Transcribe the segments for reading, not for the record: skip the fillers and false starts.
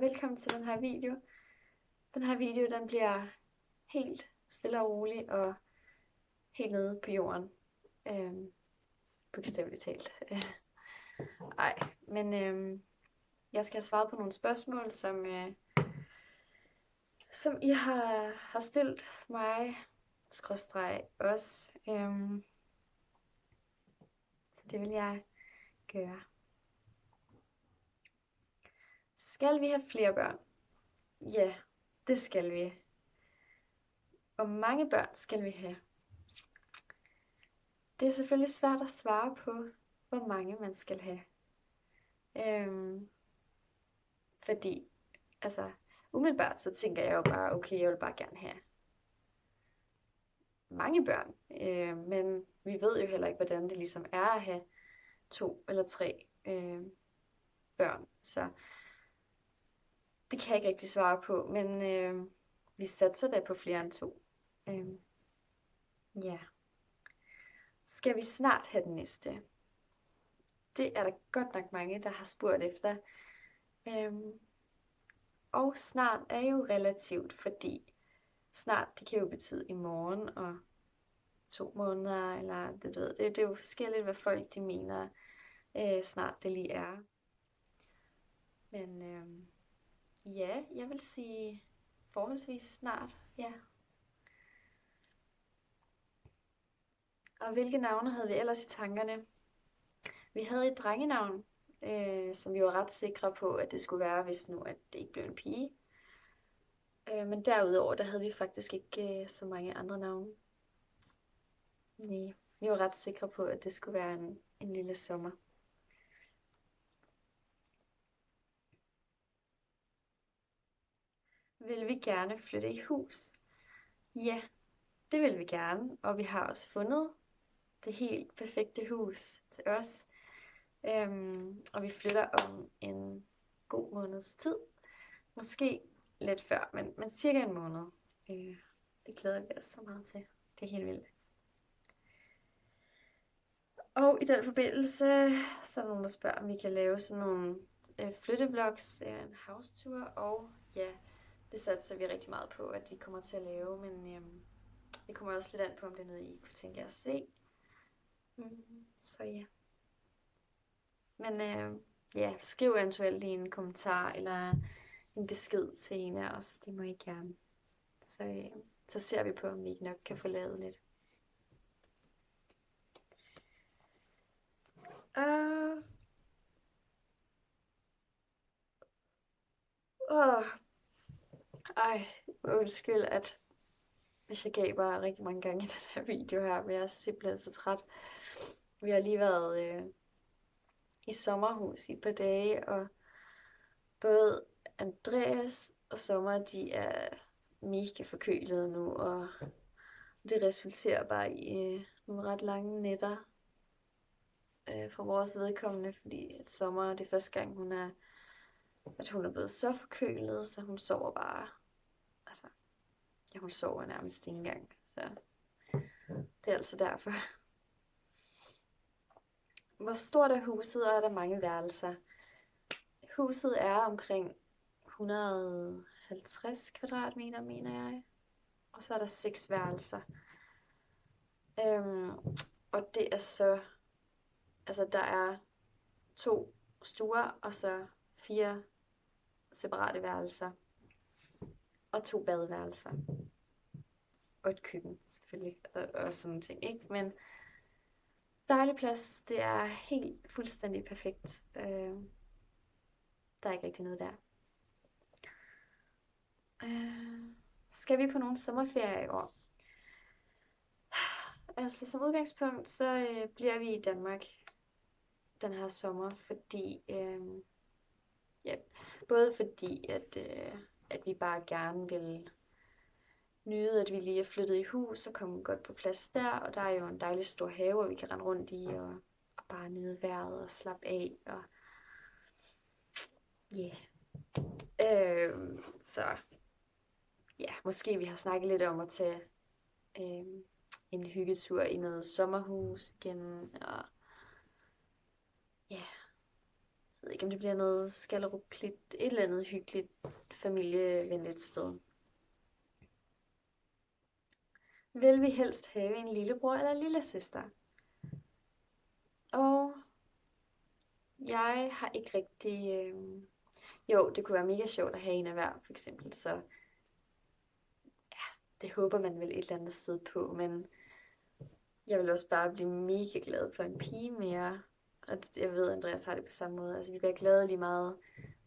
velkommen til den her video. Den her video, den bliver helt stille og rolig og helt nede på jorden. Bogstaveligt talt. Jeg skal have svaret på nogle spørgsmål, som I har stillet mig, os. Så det vil jeg gøre. Skal vi have flere børn? Ja, det skal vi. Hvor mange børn skal vi have? Det er selvfølgelig svært at svare på, hvor mange man skal have. Fordi, umiddelbart så tænker jeg jo bare, okay, jeg vil bare gerne have mange børn. Men vi ved jo heller ikke, hvordan det ligesom er at have 2 eller 3 børn. Så det kan jeg ikke rigtig svare på, men vi satser da på flere end 2. Ja. Skal vi snart have den næste? Det er der godt nok mange, der har spurgt efter. Og snart er jo relativt, fordi snart, det kan jo betyde i morgen og 2 måneder, eller det er jo forskelligt, hvad folk de mener snart det lige er. Men ja, jeg vil sige forholdsvis snart, ja. Og hvilke navne havde vi ellers i tankerne? Vi havde et drengenavn, som vi var ret sikre på, at det skulle være, hvis nu at det ikke blev en pige. Men derudover, der havde vi faktisk ikke så mange andre navne. Nej, vi var ret sikre på, at det skulle være en lille sommer. Vil vi gerne flytte i hus? Ja, det vil vi gerne, og vi har også fundet det helt perfekte hus til os. Og vi flytter om en god måneds tid. Måske lidt før, men cirka en måned. Det glæder vi os så meget til. Det er helt vildt. Og i den forbindelse, så er der nogen, der spørger, om vi kan lave sådan nogle flyttevlogs, en house tour, og ja, det satser vi rigtig meget på, at vi kommer til at lave, men vi kommer også lidt an på, om det er noget, I kunne tænke jer at se. Så ja. Men ja, skriv eventuelt i en kommentar eller en besked til en af os. Det må I gerne. Så ser vi på, om vi ikke nok kan få lavet lidt. Undskyld, at hvis jeg gaber rigtig mange gange i den her video her, men jeg er simpelthen så træt. Vi har lige været i sommerhus i et par dage, og både Andreas og Sommer, de er mega forkølede nu, og det resulterer bare i nogle ret lange nætter for vores vedkommende, fordi at Sommer, det er første gang, hun er blevet så forkølet, så hun sover bare, hun sover nærmest ikke engang, så det er altså derfor. Hvor stort er huset, og er der mange værelser? Huset er omkring 150 kvadratmeter, mener jeg. Og så er der 6 værelser. Og det er så, der er 2 stuer, og så 4 separate værelser. Og 2 badeværelser. Og et køkken, selvfølgelig. Og sådan nogle ting, ikke? Men dejlig plads. Det er helt fuldstændig perfekt. Der er ikke rigtig noget der. Skal vi på nogle sommerferie i år? Som udgangspunkt, så bliver vi i Danmark den her sommer, fordi, både fordi, at vi bare gerne vil nyde, at vi lige er flyttet i hus og komme godt på plads der, og der er jo en dejlig stor have, og vi kan rende rundt i og bare nyde vejret og slappe af, og så ja, måske vi har snakket lidt om at tage en hyggetur i noget sommerhus igen, og ja, ved ikke, om det bliver noget Skallerup-Klit, et eller andet hyggeligt, familievenligt sted. Vil vi helst have en lillebror eller lillesøster? Og jeg har ikke rigtig... Jo, det kunne være mega sjovt at have en af hver, for eksempel. Så ja, det håber man vel et eller andet sted på. Men jeg vil også bare blive mega glad for en pige mere. Og jeg ved, at Andreas har det på samme måde. Altså, vi bliver glade lige meget,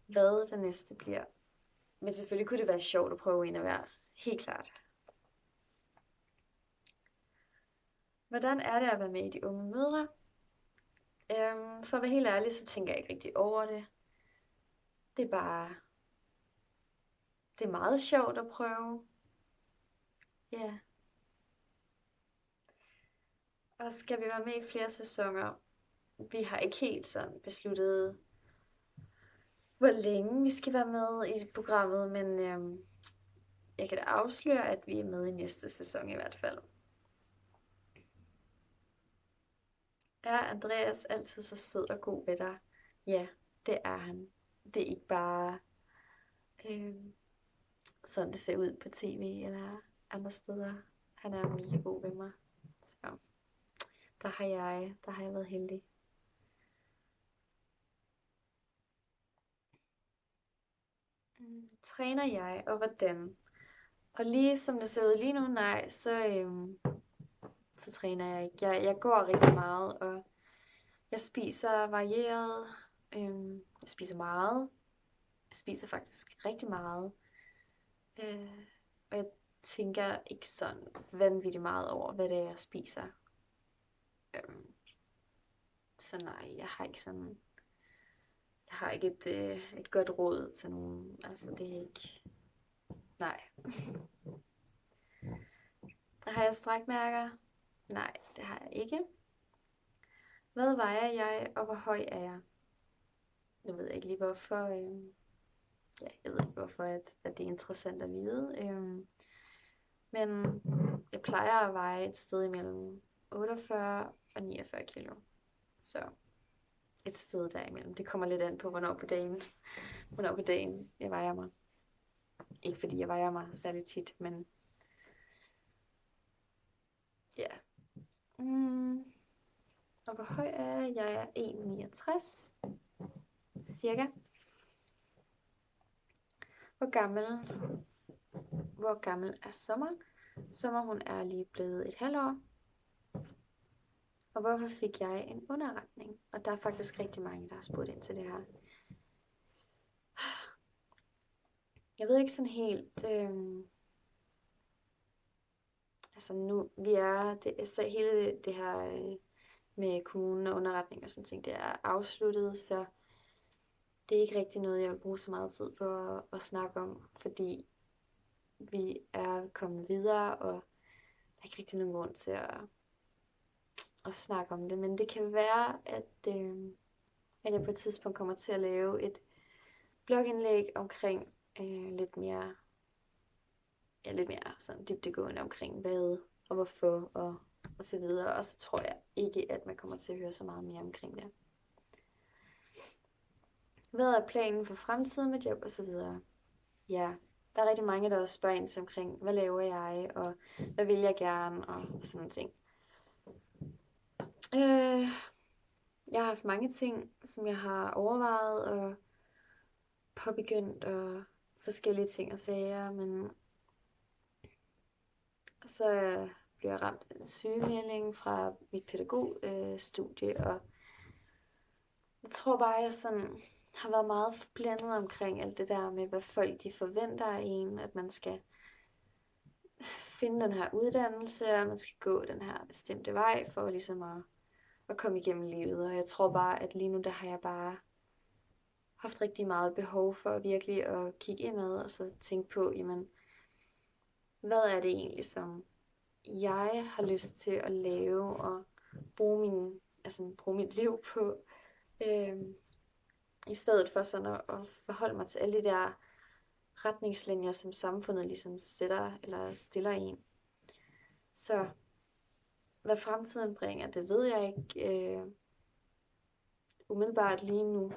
hvad det næste bliver. Men selvfølgelig kunne det være sjovt at prøve en af hver. Helt klart. Hvordan er det at være med i De Unge Mødre? For at være helt ærlig, så tænker jeg ikke rigtig over det. Det er bare... Det er meget sjovt at prøve. Ja. Yeah. Og skal vi være med i flere sæsoner? Vi har ikke helt sådan besluttet, hvor længe vi skal være med i programmet, men jeg kan da afsløre, at vi er med i næste sæson i hvert fald. Er Andreas altid så sød og god ved dig? Ja, det er han. Det er ikke bare sådan, det ser ud på tv eller andre steder. Han er mega god ved mig. Så der har jeg været heldig. Træner jeg, og hvordan? Og lige som det ser ud lige nu, nej, så træner jeg ikke. Jeg går rigtig meget, og jeg spiser varieret. Jeg spiser meget. Jeg spiser faktisk rigtig meget. Og jeg tænker ikke sådan vanvittigt meget over, hvad det er, jeg spiser. Så nej, jeg har ikke et godt råd til nogen. Altså, det er ikke... Nej. Har jeg strækmærker? Nej, det har jeg ikke. Hvad vejer jeg, og hvor høj er jeg? Jeg ved ikke lige hvorfor. Jeg ved ikke hvorfor, at det er interessant at vide. Men jeg plejer at veje et sted imellem 48 og 49 kilo. Så et sted derimellem. Det kommer lidt an på, hvornår på dagen jeg vejer mig. Ikke fordi jeg vejer mig særlig tit, men ja. Og hvor høj er jeg? Jeg er 1,69 cirka. Hvor gammel er Sommer? Sommer, hun er lige blevet et halvt år. Og hvorfor fik jeg en underretning? Og der er faktisk rigtig mange, der har spurgt ind til det her. Jeg ved ikke sådan helt... altså nu, så hele det her med kommunen og underretning og sådan ting, det er afsluttet, så det er ikke rigtig noget, jeg vil bruge så meget tid på at snakke om, fordi vi er kommet videre, og der er ikke rigtig nogen grund til at snakke om det. Men det kan være, at jeg på et tidspunkt kommer til at lave et blogindlæg omkring lidt mere sådan dybdegående omkring hvad og hvorfor og så videre. Og så tror jeg ikke, at man kommer til at høre så meget mere omkring det. Hvad er planen for fremtiden med job og så videre? Ja, der er rigtig mange, der også spørger ind til omkring, hvad laver jeg, og hvad vil jeg gerne, og sådan nogle ting. Jeg har haft mange ting, som jeg har overvejet og påbegyndt, og forskellige ting og sager, men så blev jeg ramt af en sygemelding fra mit pædagogstudie, og jeg tror bare, jeg sådan har været meget forblændet omkring alt det der med, hvad folk de forventer af en, at man skal finde den her uddannelse, og man skal gå den her bestemte vej for ligesom at komme igennem livet. Og jeg tror bare, at lige nu, der har jeg bare haft rigtig meget behov for virkelig at kigge indad, og så tænke på, jamen, hvad er det egentlig, som jeg har lyst til at lave, og bruge mit liv på, i stedet for sådan at forholde mig til alle de der retningslinjer, som samfundet ligesom stiller en. Så hvad fremtiden bringer, det ved jeg ikke umiddelbart lige nu.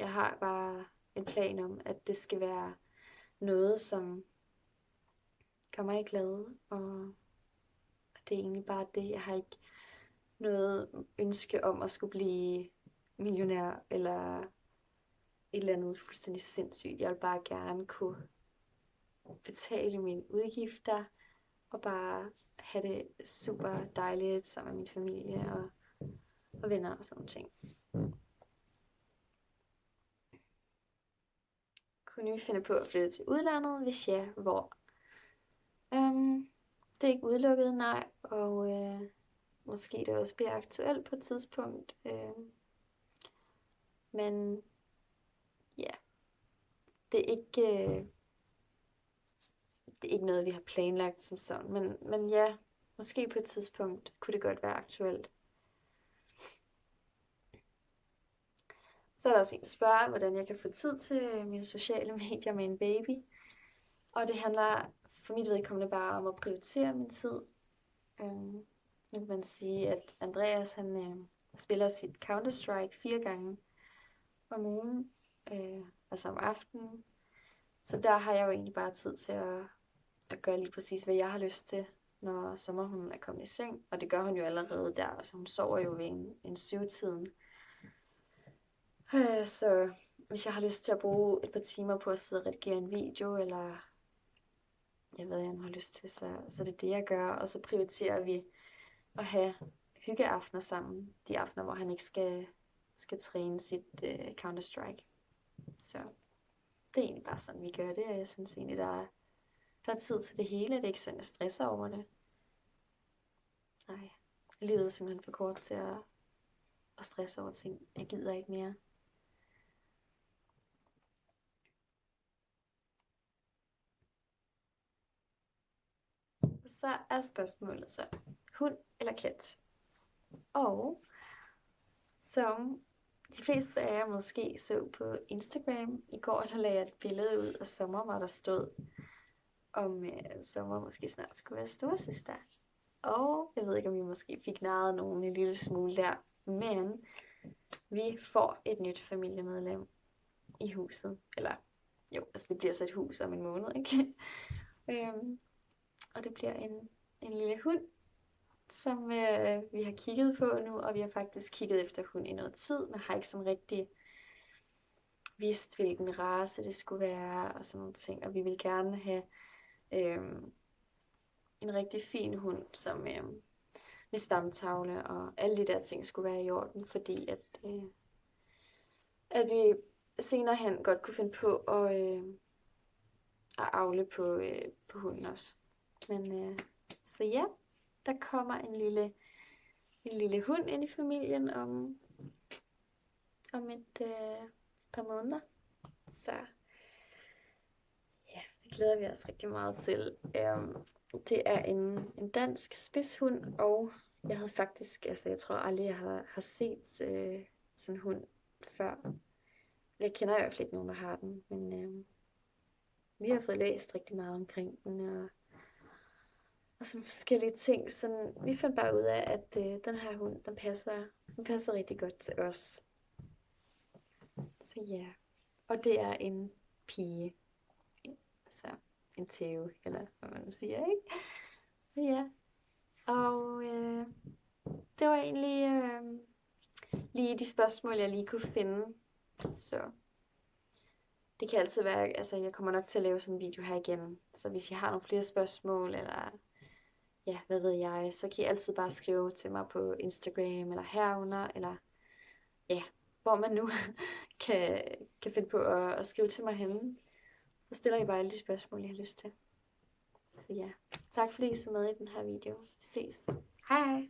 Jeg har bare en plan om, at det skal være noget, som gør mig glad, og det er egentlig bare det. Jeg har ikke noget ønske om at skulle blive millionær, eller et eller andet fuldstændig sindssygt. Jeg vil bare gerne kunne betale mine udgifter, og bare have det super dejligt sammen med min familie og venner og sådan nogle ting. Kunne vi finde på at flytte til udlandet? Hvis ja, hvor? Det er ikke udelukket, nej, og måske det også bliver aktuelt på et tidspunkt. Men ja, det er ikke noget, vi har planlagt som sådan. Men ja, måske på et tidspunkt kunne det godt være aktuelt. Så er der også en, der spørger, hvordan jeg kan få tid til mine sociale medier med en baby. Og det handler for mit vedkommende bare om at prioritere min tid. Nu kan man sige, at Andreas han spiller sit Counter-Strike 4 gange om ugen, altså om aftenen. Så der har jeg jo egentlig bare tid til at gøre lige præcis, hvad jeg har lyst til, når sommerhunden er kommet i seng. Og det gør hun jo allerede der, altså hun sover jo ved en 7-tiden. Så hvis jeg har lyst til at bruge et par timer på at sidde og redigere en video, eller jeg ved, jeg har lyst til, så det er det, jeg gør. Og så prioriterer vi at have hyggeaftener sammen, de aftener, hvor han ikke skal træne sit Counter-Strike. Så det er egentlig bare sådan, vi gør det, og jeg synes egentlig, der er tid til det hele. Det er ikke sådan, jeg stresser over det. Nej, livet er simpelthen for kort til at stresse over ting. Jeg gider ikke mere. Så er spørgsmålet så, hund eller kat? Og som de fleste af jer måske så på Instagram i går, der lagde jeg et billede ud af Sommer, hvor der stod, om Sommer måske snart skulle være storesøster. Og jeg ved ikke, om I måske fik narret nogen en lille smule der, men vi får et nyt familiemedlem i huset. Eller jo, altså det bliver så et hus om en måned, ikke? Og det bliver en lille hund, som vi har kigget på nu, og vi har faktisk kigget efter hund i noget tid, men har ikke sådan rigtig vidst, hvilken race det skulle være, og sådan nogle ting. Og vi vil gerne have en rigtig fin hund, som med stamtavle, og alle de der ting skulle være i orden, fordi at vi senere hen godt kunne finde på at avle på hunden også. Men så ja, der kommer en lille hund ind i familien om et par måneder. Så ja, det glæder vi os rigtig meget til. Det er en dansk spidshund, og jeg havde faktisk, altså jeg tror aldrig, jeg har set sådan en hund før. Jeg kender i hvert fald ikke nogen, der har den, men vi har fået læst rigtig meget omkring den, og sådan forskellige ting. Så vi fandt bare ud af, at den her hund, den passer rigtig godt til os. Så ja, og det er en pige. Altså en tæve, eller hvad man siger, ikke? Så ja, og det var egentlig lige de spørgsmål, jeg lige kunne finde. Så det kan altid være, altså jeg kommer nok til at lave sådan en video her igen. Så hvis I har nogle flere spørgsmål, eller ja, hvad ved jeg, så kan I altid bare skrive til mig på Instagram, eller herunder, eller ja, hvor man nu kan finde på at skrive til mig henne. Så stiller I bare alle de spørgsmål, I har lyst til. Så ja, tak fordi I så med i den her video. Vi ses. Hej!